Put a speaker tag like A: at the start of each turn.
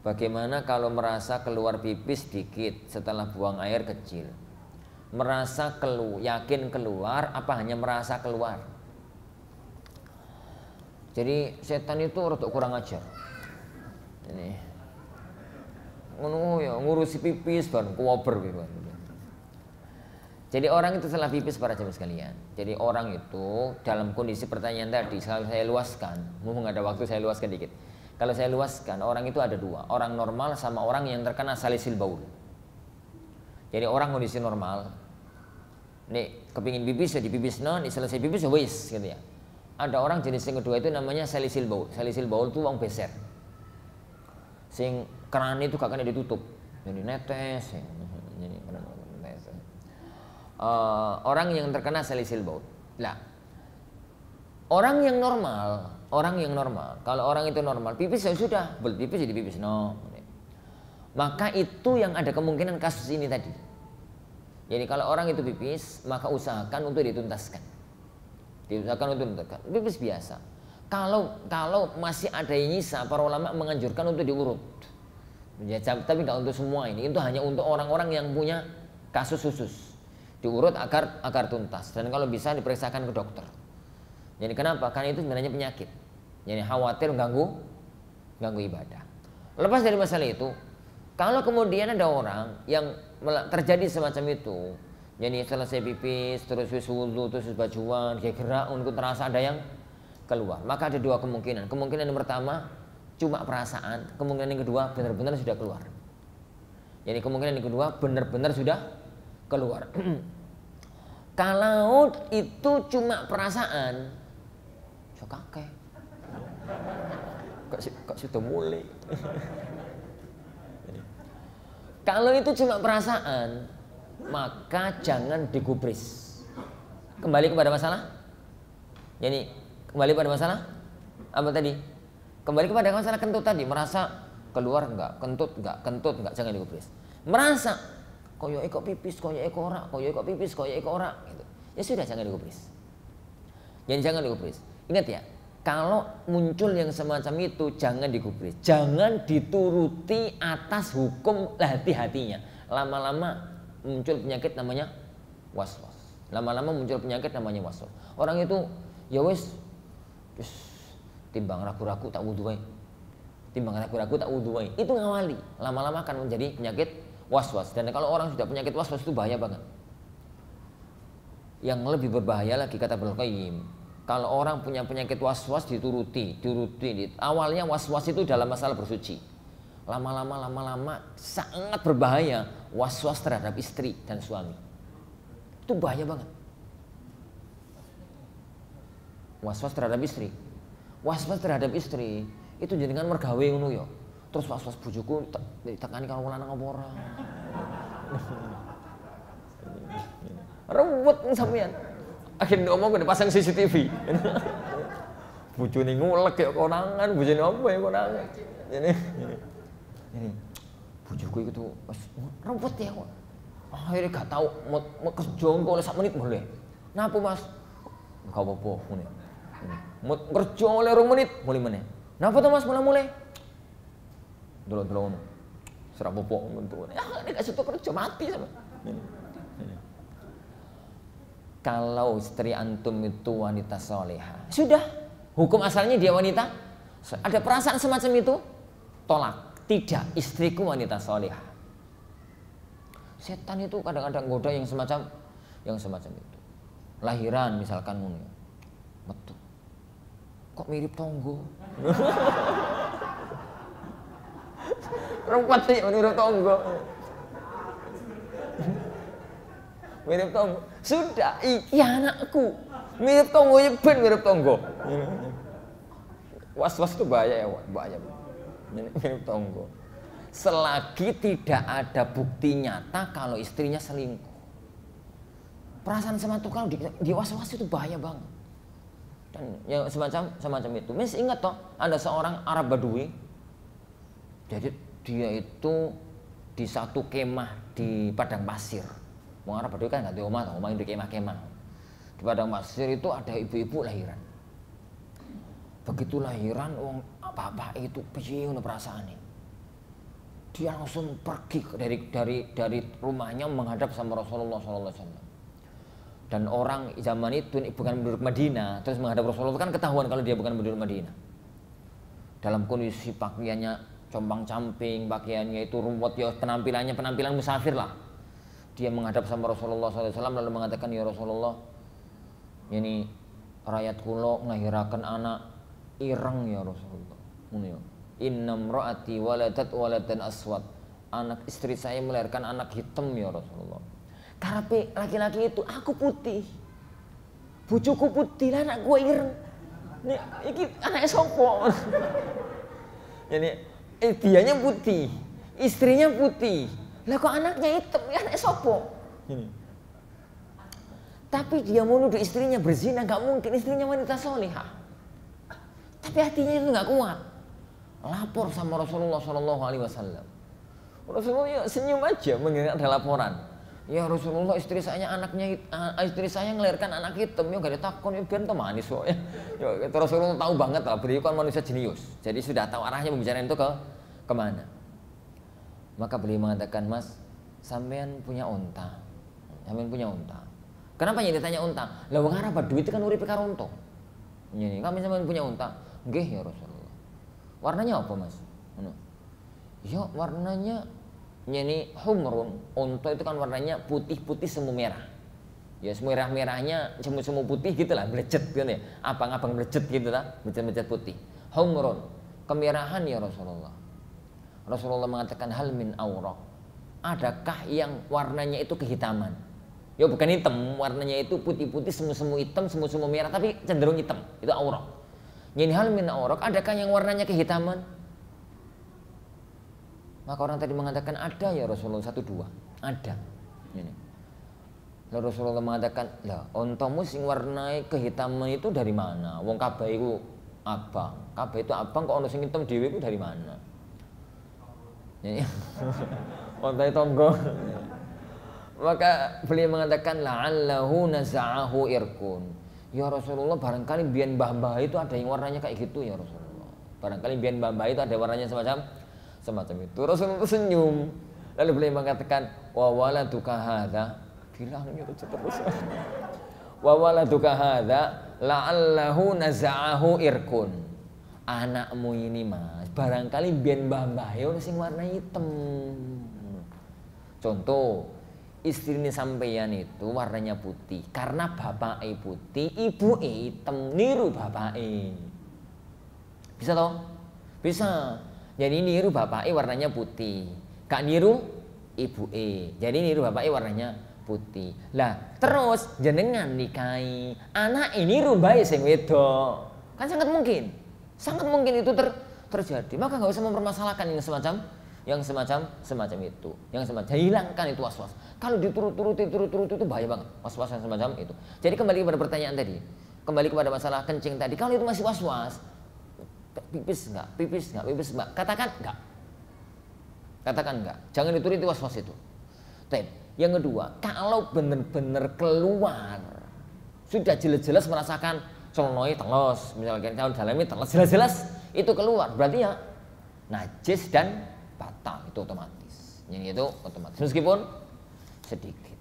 A: Bagaimana kalau merasa keluar pipis sedikit setelah buang air kecil? Merasa yakin keluar apa hanya merasa keluar? Jadi setan itu rada kurang ajar. Ini ngono ya ngurusi pipis ban kuober gitu. Jadi orang itu setelah pipis para jemaah sekalian. Jadi orang itu dalam kondisi pertanyaan tadi, kalau saya luaskan, mumpung ada waktu saya luaskan dikit. Kalau saya luaskan, orang itu ada dua, orang normal sama orang yang terkena salisil baul. Jadi orang kondisi normal, nih kepingin pipis ya dipipis non, selesai pipis ya wis gitu ya. Ada orang jenis yang kedua itu namanya salisil baul. Salisil baul itu wong beser. Sing keran itu gak kena ditutup, jadi netes. Ya. Jadi, orang yang terkena salisil baul. Lah, orang yang normal, kalau orang itu normal, pipis ya sudah, pipis jadi pipis no. Maka itu yang ada kemungkinan kasus ini tadi. Jadi kalau orang itu pipis, maka usahakan untuk dituntaskan. Diusahakan untuk dituntaskan. Pipis biasa. Kalau masih ada yang nyisa, para ulama menganjurkan untuk diurut. Ya, tapi tidak untuk semua ini. Itu hanya untuk orang-orang yang punya kasus khusus. Diurut agar tuntas. Dan kalau bisa diperiksakan ke dokter. Jadi kenapa? Karena itu sebenarnya penyakit. Jadi khawatir ganggu ibadah. Lepas dari masalah itu, kalau kemudian ada orang yang terjadi semacam itu, jadi selesai pipis, terus wudu, terus bajuan, kayak gerak untuk terasa ada yang keluar. Maka ada dua kemungkinan. Kemungkinan yang pertama cuma perasaan, kemungkinan yang kedua benar-benar sudah keluar. Jadi kemungkinan yang kedua benar-benar sudah keluar. Kalau itu cuma perasaan, so kakek, kok sudah mulai. Kalau itu cuma perasaan, maka jangan digubris. Kembali kepada masalah. Jadi kembali pada masalah apa tadi? Kembali kepada masalah kentut tadi. Merasa keluar enggak, kentut enggak, jangan digubris. Merasa koyo kok pipis, koyo ora, koyo kok pipis, koyo ora gitu. Ya sudah, jangan digubris. Jadi jangan digubris. Ingat ya, kalau muncul yang semacam itu jangan digubris. Jangan dituruti atas hukum hati-hatinya. Lama-lama muncul penyakit namanya waswas. Lama-lama muncul penyakit namanya waswas. Orang itu ya wis timbang ragu-ragu tak wudu wae. Timbang ragu-ragu tak wudu wae. Itu ngawali. Lama-lama akan menjadi penyakit waswas. Dan kalau orang sudah penyakit waswas itu bahaya banget. Yang lebih berbahaya lagi kata Ibnu Qayyim, kalau orang punya penyakit waswas dituruti. Awalnya waswas itu dalam masalah bersuci. Lama-lama sangat berbahaya waswas terhadap istri dan suami. Itu bahaya banget. Was-was terhadap istri. Was-was terhadap istri itu jenengan mergawe ngono ya. Terus was-was bojoku ditekani karo lanang apa ora. Rewet sampean. Akhirnya ngomong udah pasang CCTV. Bojone ngulek ya konangan, bojone apa ya konangan. Ini bojoku itu rewet ya kok. Akhirnya gak tahu mau kerja engko oleh sak menit boleh. Napa Mas? Gak apa-apa ngene. Mau kerja oleh 2 menit mulai meneh. Napa to Mas mulai? Delok-delok ngono. Serap apa ngono. Ah, nek gak kerja mati sampe. Kalau istri antum itu wanita soleha, sudah hukum asalnya dia wanita. Ada perasaan semacam itu, tolak. Tidak, istriku wanita soleha. Setan itu kadang-kadang goda yang semacam itu. Lahiran misalkan ngono. Betul. Kok mirip tonggo? Rempet sih menurut tonggo. Mirip tonggo. Sudah, iya anakku. Mirip tonggo ya ben mirip tonggo. Was-was itu bahaya ya, bahaya. Mirip tonggo. Selagi tidak ada bukti nyata kalau istrinya selingkuh. Perasaan semacam kalau di was-was itu bahaya banget. Dan yang semacam itu. Mis ingat toh, ada seorang Arab Badui. Jadi dia itu di satu kemah di padang pasir. Wong Arab Badui kan nggak di omah di kemah-kemah. Di padang pasir itu ada ibu-ibu lahiran. Begitu lahiran, wong bapak itu piye ngono perasaane. Dia langsung pergi dari rumahnya menghadap sama Rasulullah SAW. Dan orang zaman itu bukan penduduk Madinah, terus menghadap Rasulullah kan ketahuan kalau dia bukan penduduk Madinah. Dalam kondisi pakaiannya compang-camping, pakaiannya itu ruwet, ya penampilan musafir lah. Dia menghadap sama Rasulullah SAW lalu mengatakan, ya Rasulullah, ini rakyat kulo ngahirakan anak ireng ya Rasulullah. Innam ra'ati waladat waladan aswad. Anak istri saya melahirkan anak hitam ya Rasulullah. Tapi laki-laki itu aku putih, bujuku putih lah, anak gue ireng. Nih, ini anaknya sopo. Jadi dianya putih, istrinya putih. Lah kok anaknya hitam, ya anaknya sopo. Tapi dia mau nuduh istrinya berzina, nggak mungkin, istrinya wanita solihah. Tapi hatinya itu nggak kuat. Lapor sama Rasulullah SAW. Rasulullah ya senyum aja mengingat ada laporan. Ya Rasulullah, istri saya ngelahirkan anak hitam, ya gak ditakon, ya biar manis kok. Ya Rasulullah tahu banget lah, beliau kan manusia jenius. Jadi sudah tahu arahnya pembicaraan itu kemana. Maka beliau mengatakan, Mas, sampean punya unta. Sampean punya unta. Kenapa yang ditanya unta? Lah wong Arab duit kan uripe karo unta. Ini kami sampean punya unta. Nggih ya Rasulullah. Warnanya apa, Mas? Ya warnanya ini humrun. Unta itu kan warnanya putih-putih semu merah. Ya semu merah-merahnya semu-semu putih gitu lah, melecet gitu ya. Abang-abang melecet gitu lah, melecet-melecet putih. Humrun, kemerahan ya Rasulullah. Rasulullah mengatakan hal min awraq. Adakah yang warnanya itu kehitaman? Ya bukan hitam, warnanya itu putih-putih semu-semu hitam, semu-semu merah tapi cenderung hitam. Itu awraq. Ini hal min awraq, adakah yang warnanya kehitaman? Maka orang tadi mengatakan ada ya Rasulullah, 1 2. Ada. Ini. Lalu Rasulullah mengatakan, lah ontomu sing warnai kehitaman itu dari mana? Wong kabeh iku abang. Kabeh itu abang, kok ono sing hitam dhewe iku dari mana? Ini. Ontai tonggo. Maka beliau mengatakan la'allahu naza'ahu irkun. Ya Rasulullah, barangkali biyen mbah-mbah itu ada yang warnanya kayak gitu ya Rasulullah. Barangkali biyen mbah-mbah itu ada warnanya semacam itu. Rasulullah senyum. Lalu beliau mengatakan, wa waladuka hadza, bilangnya terus. Wa waladuka hadza la'allahu naza'ahu irkun. Anakmu ini, Mas, barangkali biyen mbah-mbah yo sing warna hitam. Contoh, istri ini sampeyan itu warnanya putih karena bapake putih, ibu hitam, niru bapake. Bisa toh? Bisa. Jadi niru bapake warnanya putih, gak niru ibu jadi niru bapake warnanya putih. Lah terus jenengan nikahi anak ini niru bae sing wedok, kan sangat mungkin itu terjadi. Maka nggak usah mempermasalahkan yang semacam itu, yang semacam hilangkan itu was-was. Kalau dituruti itu bahaya banget, was-was yang semacam itu. Jadi kembali kepada pertanyaan tadi, kembali kepada masalah kencing tadi. Kalau itu masih was-was, pipis enggak, katakan enggak, jangan dituruti was-was itu. Yang kedua, kalau benar-benar keluar, sudah jelas-jelas merasakan colonoi telos, misalkan kalau dalamnya telos jelas-jelas itu keluar, berarti ya najis dan batal, itu otomatis. Yang itu otomatis meskipun sedikit.